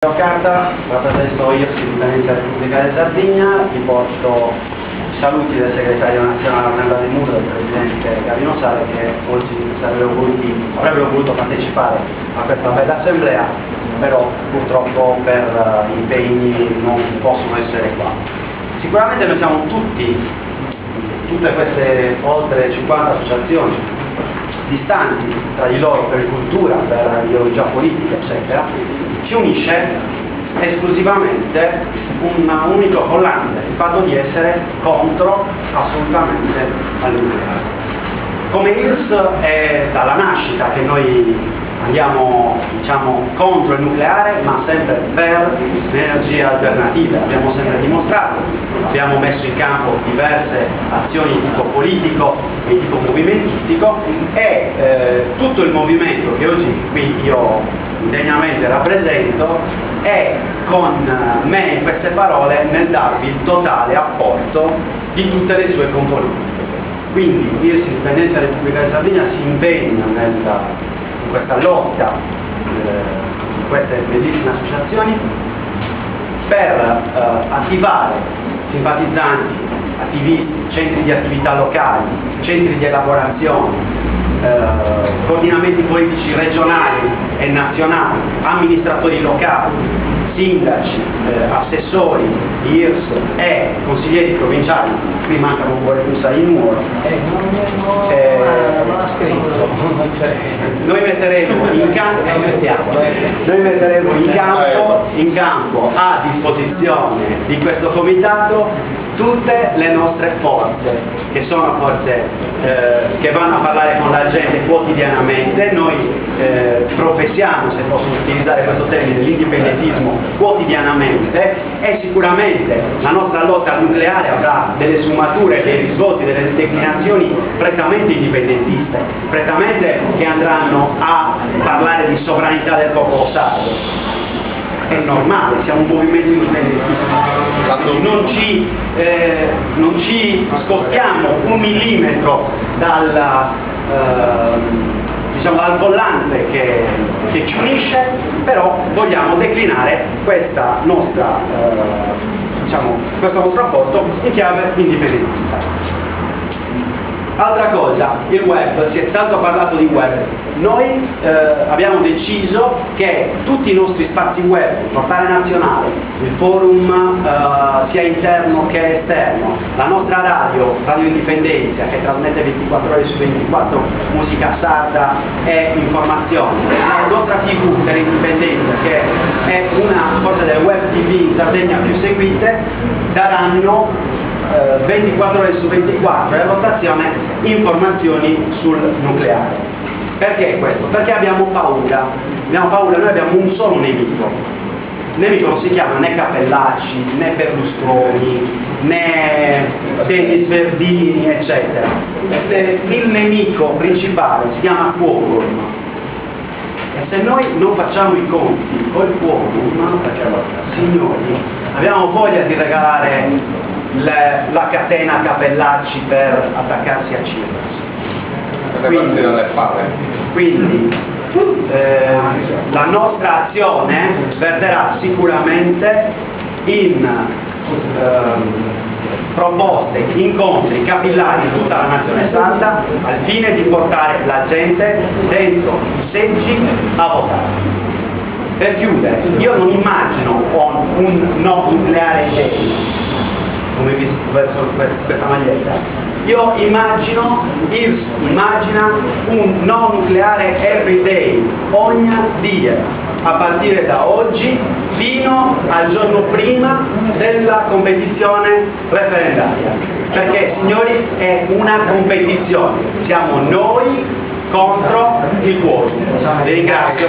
Ciao Carta, rappresento io, Sindipendenza Repubblica di Sardegna, vi porto i saluti del segretario nazionale Arnella De Muro e del presidente Gavino Sale che oggi avrebbero voluto partecipare a questa bella assemblea, però purtroppo per impegni non possono essere qua. Sicuramente noi siamo tutte queste oltre 50 associazioni distanti tra di loro per cultura, per ideologia politica, eccetera, ci unisce esclusivamente un unico collante, il fatto di essere contro assolutamente al nucleare. Come IRS è dalla nascita che noi andiamo contro il nucleare, ma sempre per le energie alternative. Abbiamo sempre dimostrato, abbiamo messo in campo diverse azioni di tipo politico e di tipo movimentistico e tutto il movimento che oggi qui io degnamente rappresento è con me in queste parole nel darvi il totale apporto di tutte le sue componenti. Quindi l'IRS Sindipendenza Repubblica di Sardegna si impegna in questa lotta di queste bellissime associazioni per attivare simpatizzanti, attivisti, centri di attività locali, centri di elaborazione, coordinamenti politici regionali e nazionali, amministratori locali, sindaci, assessori, IRS e consiglieri provinciali. Qui mancano un po' le busta in Nuoro. Noi metteremo in campo a disposizione di questo comitato tutte le nostre forze, che sono forze che vanno a parlare con la gente quotidianamente. Noi professiamo, se posso utilizzare questo termine, l'indipendentismo quotidianamente, e sicuramente la nostra lotta al nucleare avrà delle sfumature, dei risvolti, delle declinazioni prettamente indipendentiste, prettamente che andranno a parlare di sovranità del popolo sardo. È normale, siamo un movimento indipendentista, non ci spostiamo un millimetro dal collante che ci unisce, però vogliamo declinare questo nostro apporto in chiave indipendentista. Altra cosa, il web, si è tanto parlato di web. Noi abbiamo deciso che tutti i nostri spazi web, il portale nazionale, il forum sia interno che esterno, la nostra Radio Indipendenza, che trasmette 24 ore su 24 musica sarda e informazioni, la nostra TV Teleindipendenza, che è una forse delle web TV in Sardegna più seguite, daranno 24 ore su 24 a rotazione informazioni sul nucleare. Perché questo? Perché abbiamo paura, noi abbiamo un solo nemico. Il nemico non si chiama né Cappellacci, né Berlusconi, né Denis Verdini, eccetera. Il nemico principale si chiama quorum. E se noi non facciamo i conti col quorum, perché signori, abbiamo voglia di regalare la catena Cappellacci per attaccarsi a Cirrus. Quindi la nostra azione verterà sicuramente in proposte, incontri capillari in tutta la nazione sarda al fine di portare la gente dentro i seggi a votare. Per chiudere, io non immagino un no nucleare day, come visto verso questa maglietta. Io immagina un no nucleare everyday, ogni dia, a partire da oggi fino al giorno prima della competizione referendaria. Perché, signori, è una competizione, siamo noi contro il quorum. Vi ringrazio.